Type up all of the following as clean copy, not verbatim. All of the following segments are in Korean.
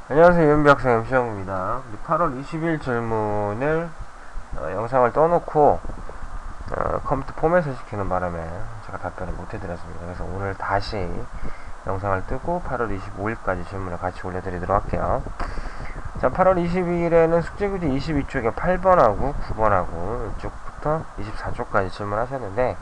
안녕하세요. 유은비학생 MC영입니다. 8월 20일 질문을 영상을 떠놓고 컴퓨터 포맷을 시키는 바람에 제가 답변을 못 해드렸습니다. 그래서 오늘 다시 영상을 뜨고 8월 25일까지 질문을 같이 올려드리도록 할게요. 자, 8월 22일에는 숙제규제 22쪽에 8번하고 9번하고 이쪽부터 24쪽까지 질문하셨는데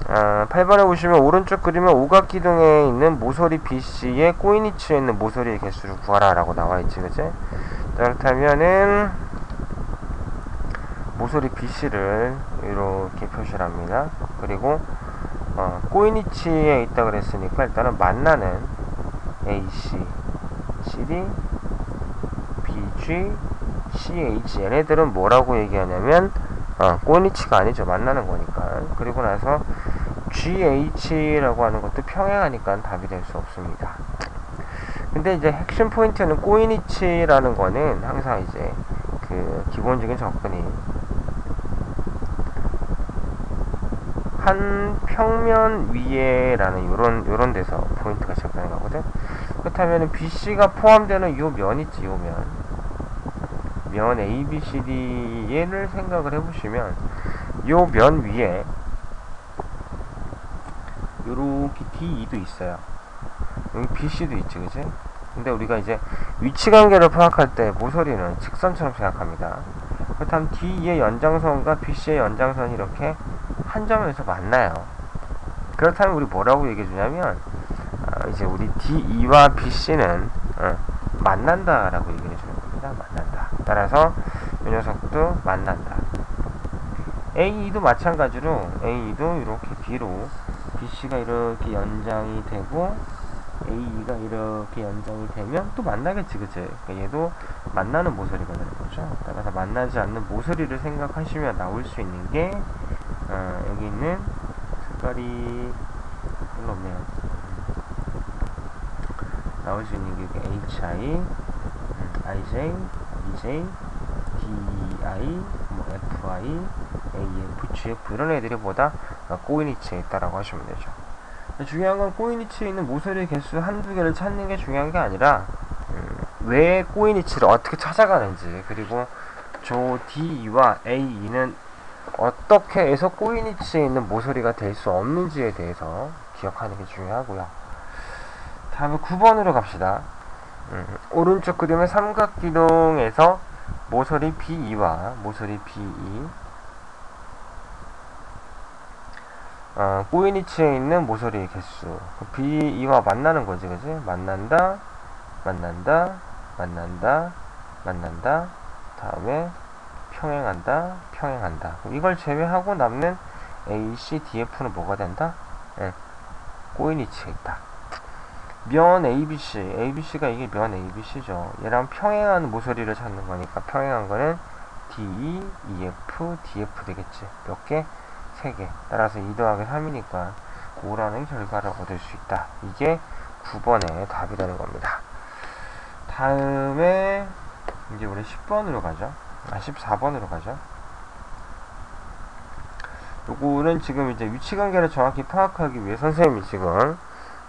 8번에 보시면 오른쪽 그림에 오각기둥에 있는 모서리 BC에 꼬인위치에 있는 모서리의 개수를 구하라 라고 나와있지, 그치? 그렇다면은 모서리 BC를 이렇게 표시를 합니다. 그리고 꼬인위치에 있다 그랬으니까 일단은 만나는 AC, CD, BG, CH 얘네들은 뭐라고 얘기하냐면 꼬인위치가 아니죠. 만나는 거니까. 그리고 나서 GH라고 하는 것도 평행하니까 답이 될 수 없습니다. 근데 이제 핵심 포인트는 꼬인위치라는 거는 항상 이제 그 기본적인 접근이 한 평면 위에라는 요런 데서 포인트가 시작되는 거거든. 그렇다면 BC가 포함되는 요 면 있지, 요 면 ABCD를 생각을 해보시면 요 면 위에 요렇게 DE도 있어요. 여기 BC도 있지, 그치? 근데 우리가 이제 위치관계를 파악할 때 모서리는 직선처럼 생각합니다. 그렇다면 DE의 연장선과 BC의 연장선이 이렇게 한 점에서 만나요. 그렇다면 우리 뭐라고 얘기해 주냐면 이제 우리 DE와 BC는 만난다 라고 얘기해 주는 겁니다. 만난다. 따라서 이 녀석도 만난다. AE도 마찬가지로 AE도 이렇게 뒤로 BC가 이렇게 연장이 되고 A가 이렇게 연장이 되면 또 만나겠지, 그치? 그러니까 얘도 만나는 모서리가 되는 거죠. 따라서 만나지 않는 모서리를 생각하시면 나올 수 있는 게 여기 있는 색깔이 별로 없네요. 나올 수 있는 게 HI, IJ, EJ, DI, 뭐 FI, AF, GF 이런 애들이 보다 꼬인위치에 있다라고 하시면 되죠. 중요한 건 꼬인위치에 있는 모서리 개수 한두 개를 찾는 게 중요한 게 아니라 왜 꼬인위치를 어떻게 찾아가는지, 그리고 저 DE와 AE는 어떻게 해서 꼬인위치에 있는 모서리가 될 수 없는지에 대해서 기억하는 게 중요하고요. 다음에 9번으로 갑시다. 오른쪽 그림의 삼각기둥에서 모서리 BE와 모서리 BE 꼬인위치에 있는 모서리의 개수 BE와 만나는 거지, 그지? 만난다, 만난다, 만난다, 만난다. 다음에 평행한다, 평행한다. 이걸 제외하고 남는 AC, DF는 뭐가 된다? 꼬인위치에 있다. 면 ABC, ABC가 이게 면 ABC죠. 얘랑 평행한 모서리를 찾는 거니까 평행한 거는 DE, EF, DF 되겠지. 몇 개? 3개. 따라서 2 더하기 3이니까 5라는 결과를 얻을 수 있다. 이게 9번의 답이 되는 겁니다. 다음에 이제 우리 10번으로 가죠. 14번으로 가죠. 요거는 지금 이제 위치관계를 정확히 파악하기 위해 선생님이 지금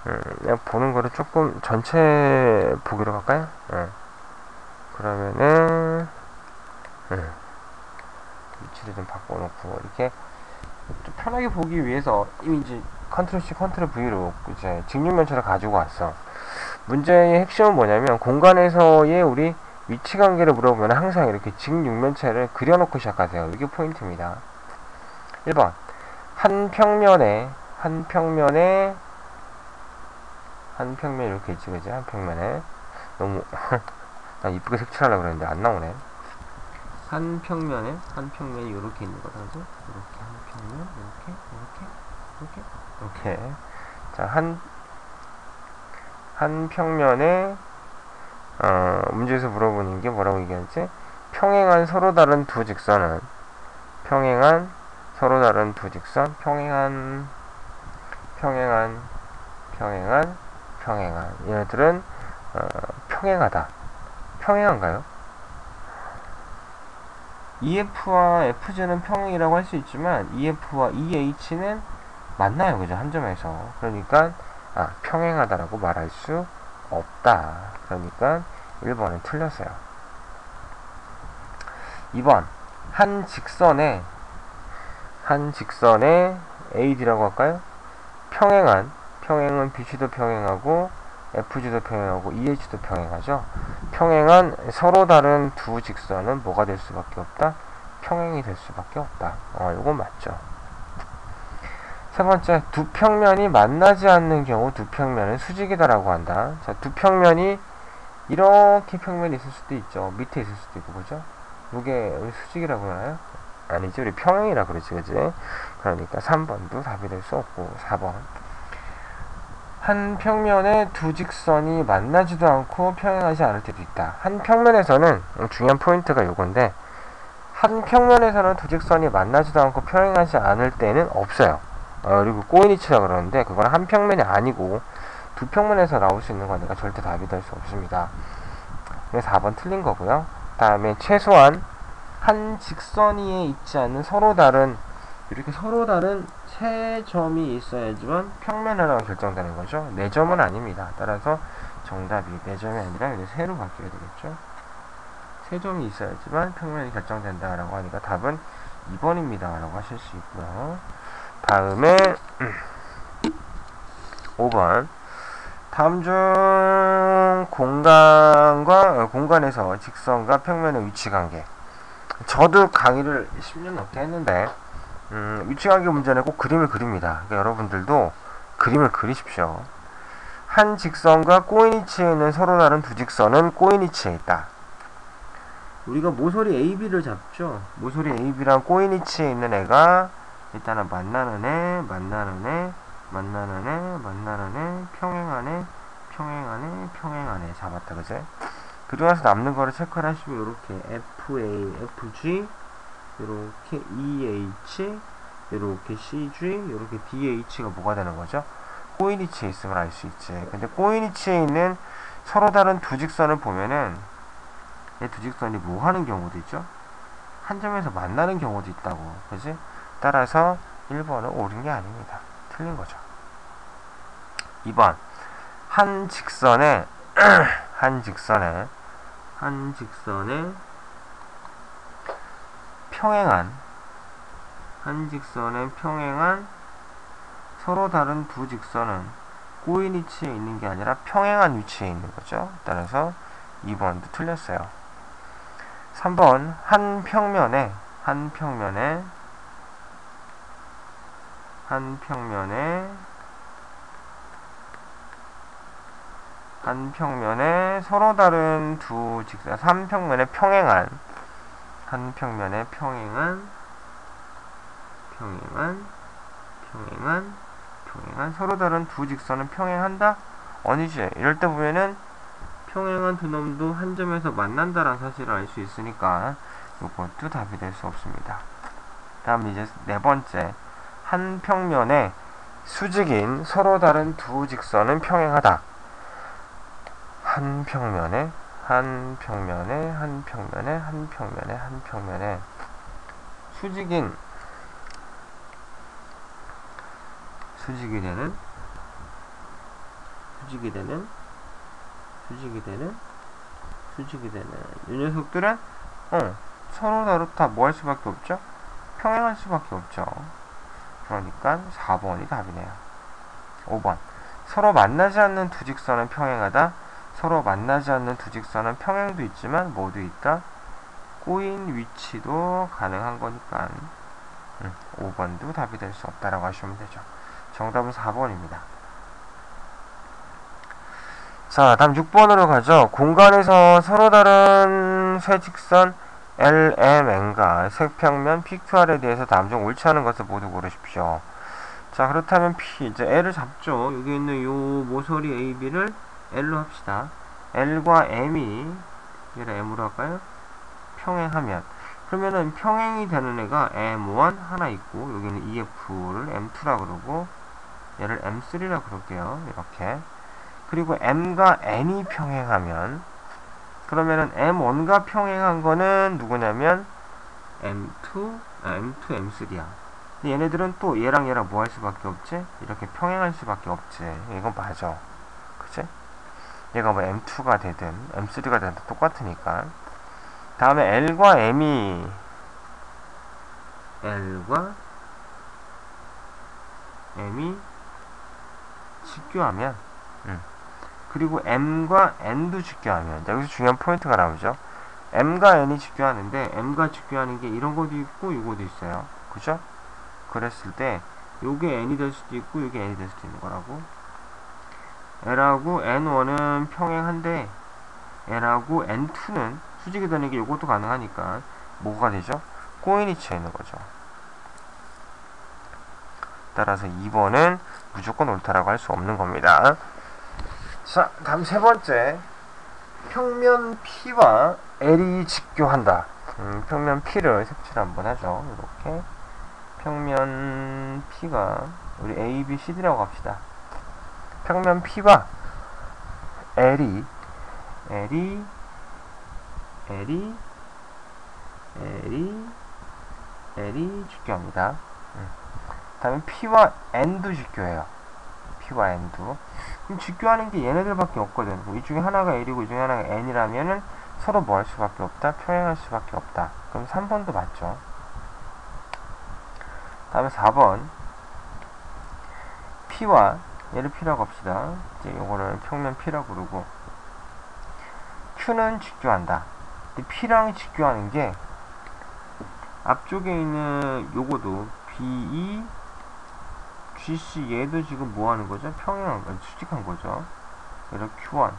그냥 보는 거를 조금 전체 보기로 갈까요? 그러면은 위치를 좀 바꿔놓고 이렇게 좀 편하게 보기 위해서 이미 이제 컨트롤 C, 컨트롤 V로 이제 직육면체를 가지고 왔어. 문제의 핵심은 뭐냐면 공간에서의 우리 위치관계를 물어보면 항상 이렇게 직육면체를 그려놓고 시작하세요. 이게 포인트입니다. 1번 한 평면에 이렇게 있지, 그지? 한 평면에 너무 난 이쁘게 색칠하려고 그랬는데 안 나오네. 한 평면이 이렇게 있는 거라고. 이렇게 한 평면, 이렇게. 자, 한 평면에 문제에서 물어보는 게 뭐라고 얘기하지? 평행한 서로 다른 두 직선은 평행한 얘네들은 평행하다. 평행한가요? EF와 FG는 평행이라고 할 수 있지만 EF와 EH는 만나요, 그죠? 한 점에서. 그러니까 평행하다라고 말할 수 없다. 그러니까 1번은 틀렸어요. 2번 한 직선에 AD라고 할까요? 평행은 BC도 평행하고 FG도 평행하고 EH도 평행하죠. 평행한 서로 다른 두 직선은 뭐가 될 수밖에 없다? 평행이 될 수밖에 없다. 이건 맞죠. 세 번째, 두 평면이 만나지 않는 경우 두 평면은 수직이다라고 한다. 자, 두 평면이 이렇게 평면이 있을 수도 있죠. 밑에 있을 수도 있고, 그죠? 이게 우리 수직이라고 하나요? 아니지, 우리 평행이라 그러지, 그지? 그러니까 3번도 답이 될 수 없고, 4번. 한 평면에 두 직선이 만나지도 않고 평행하지 않을 때도 있다. 한 평면에서는 중요한 포인트가 요건데, 한 평면에서는 두 직선이 만나지도 않고 평행하지 않을 때는 없어요. 그리고 꼬이니치라 그러는데, 그건 한 평면이 아니고 두 평면에서 나올 수 있는 거니까 절대 답이 될 수 없습니다. 그래서 4번 틀린 거고요. 다음에 최소한 한 직선 위에 있지 않는 서로 다른 세 점이 있어야지만 평면이라고 결정되는 거죠. 네 점은 아닙니다. 따라서 정답이 네 점이 아니라 이제 세로 바뀌어야 되겠죠. 세 점이 있어야지만 평면이 결정된다라고 하니까 답은 2번입니다. 라고 하실 수 있고요. 다음에 5번. 다음 중 공간에서 직선과 평면의 위치관계. 저도 강의를 10년 넘게 했는데 위치관계 문제는 꼭 그림을 그립니다. 그러니까 여러분들도 그림을 그리십시오. 한 직선과 꼬인위치에 있는 서로 다른 두 직선은 꼬인위치에 있다. 우리가 모서리 AB를 잡죠. 모서리 AB랑 꼬인위치에 있는 애가 일단은 만나는 애, 평행하네 잡았다, 그제? 그리고 나서 남는 거를 체크를 하시면 이렇게 FA, FG, 이렇게 EH, 이렇게 CG, 이렇게 DH가 뭐가 되는 거죠? 꼬인위치에 있음을 알 수 있지. 근데 꼬인위치에 있는 서로 다른 두 직선을 보면은 이 두 직선이 뭐 하는 경우도 있죠? 한 점에서 만나는 경우도 있다고, 그지? 따라서 1번은 옳은 게 아닙니다. 틀린 거죠. 2번. 한 직선에 평행한 서로 다른 두 직선은 꼬인 위치에 있는 게 아니라 평행한 위치에 있는 거죠. 따라서 2번도 틀렸어요. 3번. 한 평면에 서로 다른 두 직선, 한 평면에 평행한 서로 다른 두 직선은 평행한다? 아니지. 이럴 때 보면은 평행한 두 놈도 한 점에서 만난다라는 사실을 알 수 있으니까 이것도 답이 될 수 없습니다. 다음 이제 네 번째. 한 평면에 수직인 서로 다른 두 직선은 평행하다. 한 평면에 수직이 되는 이 녀석들은 서로 다르다 뭐 할 수밖에 없죠? 평행할 수밖에 없죠. 그러니까 4번이 답이네요. 5번. 서로 만나지 않는 두 직선은 평행하다. 서로 만나지 않는 두 직선은 평행도 있지만 모두 있다. 꼬인 위치도 가능한 거니까 5번도 답이 될 수 없다라고 하시면 되죠. 정답은 4번입니다. 자, 다음 6번으로 가죠. 공간에서 서로 다른 세 직선 LMN과 색평면 PQR에 대해서 다음 중 옳지 않은 것을 모두 고르십시오. 자, 그렇다면 이제 L을 잡죠. 여기 있는 요 모서리 AB를 L로 합시다. L과 M이 얘를 M으로 할까요? 평행하면 그러면은 평행이 되는 애가 M1 하나 있고 여기는 EF를 M2라 그러고 얘를 M3라 그럴게요. 이렇게. 그리고 M과 N이 평행하면 그러면은 M1과 평행한 거는 누구냐면 M2, M3야. 근데 얘네들은 또 얘랑 뭐 할 수밖에 없지? 이렇게 평행할 수밖에 없지. 이건 맞아. 그치? 얘가 뭐 M2가 되든 M3가 되든 똑같으니까. 다음에 L과 M이 직교하면 그리고 M과 N도 직교하면, 여기서 중요한 포인트가 나오죠. M과 N이 직교하는데 M과 직교하는 게 이런 것도 있고 요것도 있어요. 그죠? 그랬을 때 요게 N이 될 수도 있고 요게 N이 될 수도 있는 거라고. L하고 N1은 평행한데 L하고 N2는 수직이 되는 게 요것도 가능하니까 뭐가 되죠? 꼬인이 치여 있는 거죠. 따라서 2번은 무조건 옳다라고 할 수 없는 겁니다. 자, 다음 세 번째. 평면 P와 L이 직교한다. 평면 P를 색칠 한번 하죠. 이렇게. 평면 P가 우리 A, B, C, D라고 합시다. 평면 P와 L이 직교합니다. 다음에 P와 N도 직교해요. P와 N도. 그럼 직교하는 게 얘네들밖에 없거든. 이 중에 하나가 L이고 이 중에 하나가 N이라면은 서로 뭐 할 수밖에 없다? 평행할 수밖에 없다. 그럼 3번도 맞죠. 다음에 4번. P와 얘를 P라고 합시다. 이제 요거를 평면 P라고 부르고, Q는 직교한다. 근데 P랑 직교하는 게 앞쪽에 있는 요거도 BE, GC 얘도 지금 뭐 하는 거죠? 평행한, 수직한 거죠. 얘는 Q1,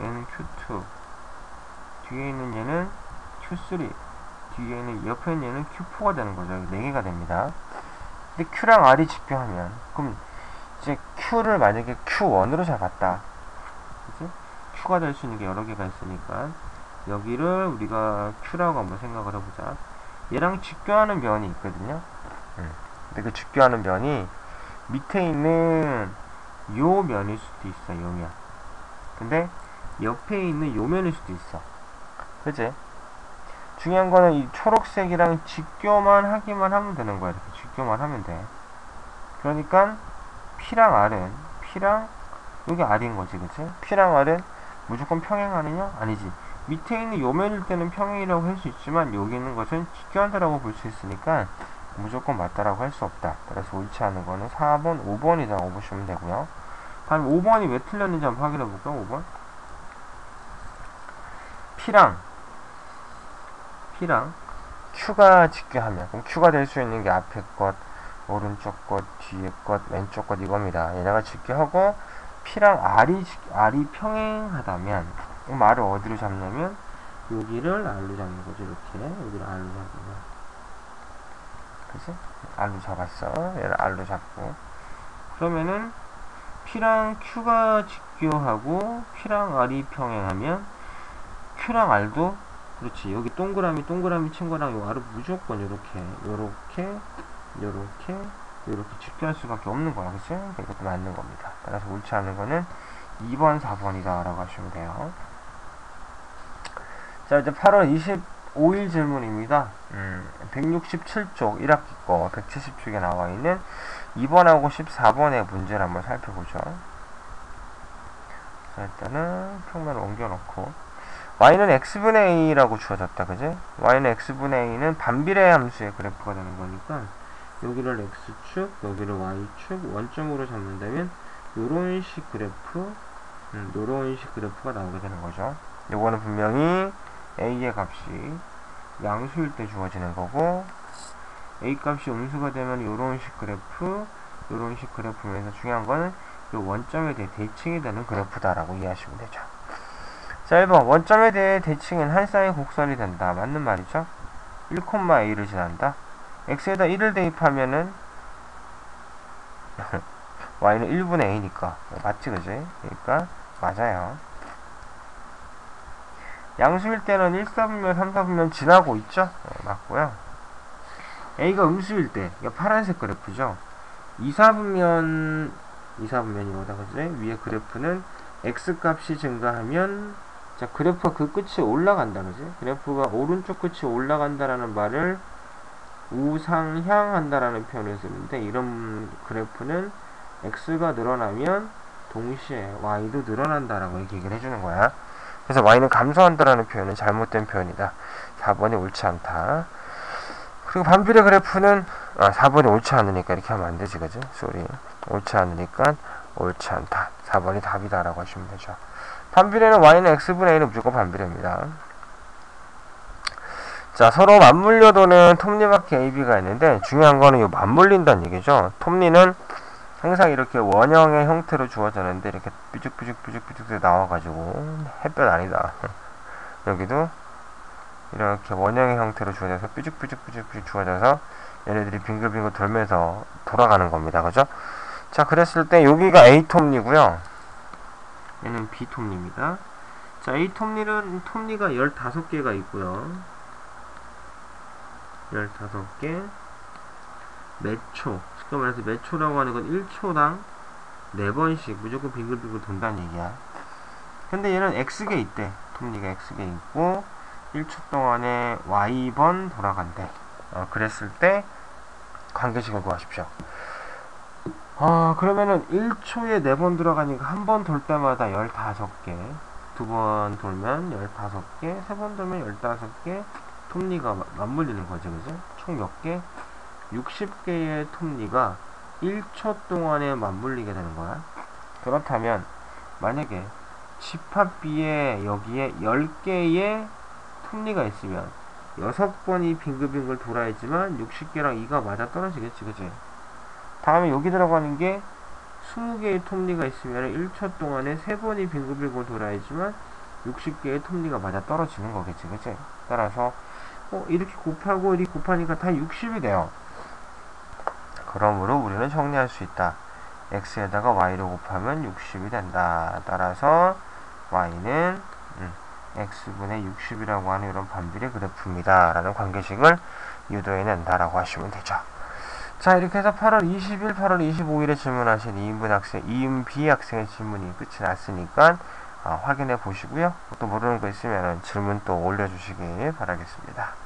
얘는 Q2, 뒤에 있는 얘는 Q3, 뒤에 있는 옆에 있는 얘는 Q4가 되는 거죠. 4개가 됩니다. 근데 Q랑 R이 직교하면, 그럼 이제 Q를 만약에 Q1으로 잡았다. 그치? Q가 될 수 있는 게 여러 개가 있으니까 여기를 우리가 Q라고 한번 생각을 해보자. 얘랑 직교하는 면이 있거든요. 근데 그 직교하는 면이 밑에 있는 요 면일 수도 있어. 요 면. 근데 옆에 있는 요 면일 수도 있어. 그치? 중요한 거는 이 초록색이랑 직교만 하기만 하면 되는 거야. 이렇게 직교만 하면 돼. 그러니까 P랑 R은, P랑 여기 R인 거지. 그치? P랑 R은 무조건 평행하느냐? 아니지. 밑에 있는 요 면일 때는 평행이라고 할 수 있지만 여기 있는 것은 직교한다라고 볼 수 있으니까 무조건 맞다라고 할 수 없다. 그래서 옳지 않은 거는 4번, 5번이라고 보시면 되고요. 다음 5번이 왜 틀렸는지 한번 확인해 볼까요? 5번. P랑 Q가 직교하면, 그럼 Q가 될 수 있는 게 앞에 것, 오른쪽 것, 뒤에 것, 왼쪽 것 이겁니다. 얘네가 직교하고 P랑 R이 평행하다면, 그럼 R을 어디로 잡냐면 여기를 R로 잡는 거죠. 이렇게 여기를 R로 잡으면, 그치? R로 잡았어. 얘를 R로 잡고, 그러면은 P랑 Q가 직교하고 P랑 R이 평행하면 Q랑 R도, 그렇지, 여기 동그라미 친 거랑 요 R을 무조건 요렇게 직교할 수밖에 없는 거야. 그치? 이것도 맞는 겁니다. 따라서 옳지 않은 거는 2번, 4번이다 라고 하시면 돼요. 자, 이제 8월 25일 질문입니다. 167쪽 1학기 거 170쪽에 나와 있는 2번하고 14번의 문제를 한번 살펴보죠. 자, 일단은 평면을 옮겨놓고, y는 x분의 a라고 주어졌다. 그지? y는 x분의 a는 반비례 함수의 그래프가 되는 거니까 여기를 x축, 여기를 y축, 원점으로 잡는다면 요런 식 그래프가 나오게 되는 거죠. 요거는 분명히 a의 값이 양수일 때 주어지는 거고, a 값이 음수가 되면 요런 식 그래프면서 중요한 거는 요 원점에 대해 대칭이 되는 그래프다라고 이해하시면 되죠. 자, 1번. 원점에 대해 대칭은 한 쌍의 곡선이 된다. 맞는 말이죠. 1,a를 지난다. x에다 1을 대입하면은 y는 1분의 a니까 맞지, 그지? 그러니까 맞아요. 양수일 때는 1, 4분면, 3, 4분면 지나고 있죠? 맞고요. a가 음수일 때, 파란색 그래프죠? 2, 4분면이 오다, 그지? 위에 그래프는 x 값이 증가하면, 자, 그래프가 그 끝이 올라간다, 그지? 그래프가 오른쪽 끝이 올라간다라는 말을 우상향한다라는 표현을 쓰는데, 이런 그래프는 x가 늘어나면 동시에 y도 늘어난다라고 이렇게 얘기를 해주는 거야. 그래서 y는 감소한다라는 표현은 잘못된 표현이다. 4번이 옳지 않다. 그리고 반비례 그래프는 4번이 옳지 않으니까 이렇게 하면 안 되지, 그지? 쏘리. 옳지 않으니까 옳지 않다. 4번이 답이다라고 하시면 되죠. 반비례는 y는 x분의 a는 무조건 반비례입니다. 자, 서로 맞물려도는 톱니바퀴 AB가 있는데 중요한 거는 이 맞물린다는 얘기죠. 톱니는 항상 이렇게 원형의 형태로 주어졌는데 이렇게 삐죽삐죽 나와가지고 햇볕 아니다. 여기도 이렇게 원형의 형태로 주어져서 삐죽삐죽 주어져서 얘네들이 빙글빙글 돌면서 돌아가는 겁니다. 그죠? 자, 그랬을 때 여기가 A톱니고요. 얘는 B톱니입니다. 자, A톱니는 톱니가 15개가 있고요. 15개. 몇 초. 쉽게 말해서 몇 초라고 하는 건 1초당 4번씩 무조건 빙글빙글 돈다는 얘기야. 근데 얘는 X개 있대. 톱니가 X개 있고 1초 동안에 Y번 돌아간대. 그랬을 때 관계식을 구하십시오. 그러면은 1초에 4번 들어가니까 한 번 돌 때마다 15개, 2번 돌면 15개, 3번 돌면 15개 톱니가 맞물리는 거죠. 그죠? 총 몇 개? 60개의 톱니가 1초 동안에 맞물리게 되는 거야. 그렇다면 만약에 집합비에 여기에 10개의 톱니가 있으면 6번이 빙글빙글 돌아야지만 60개랑 2가 맞아 떨어지겠지, 그치? 다음에 여기 들어가는 게 20개의 톱니가 있으면 1초 동안에 3번이 빙글빙글 돌아야지만 60개의 톱니가 맞아 떨어지는 거겠지, 그치? 따라서 이렇게 곱하고 이렇게 곱하니까 다 60이 돼요. 그러므로 우리는 정리할 수 있다. x에다가 y를 곱하면 60이 된다. 따라서 y는 x분의 60이라고 하는 이런 반비례 그래프입니다. 라는 관계식을 유도해낸다라고 하시면 되죠. 자, 이렇게 해서 8월 20일, 8월 25일에 질문하신 이은B 학생의 질문이 끝이 났으니까 확인해 보시고요. 또 모르는 거 있으면 질문 또 올려주시길 바라겠습니다.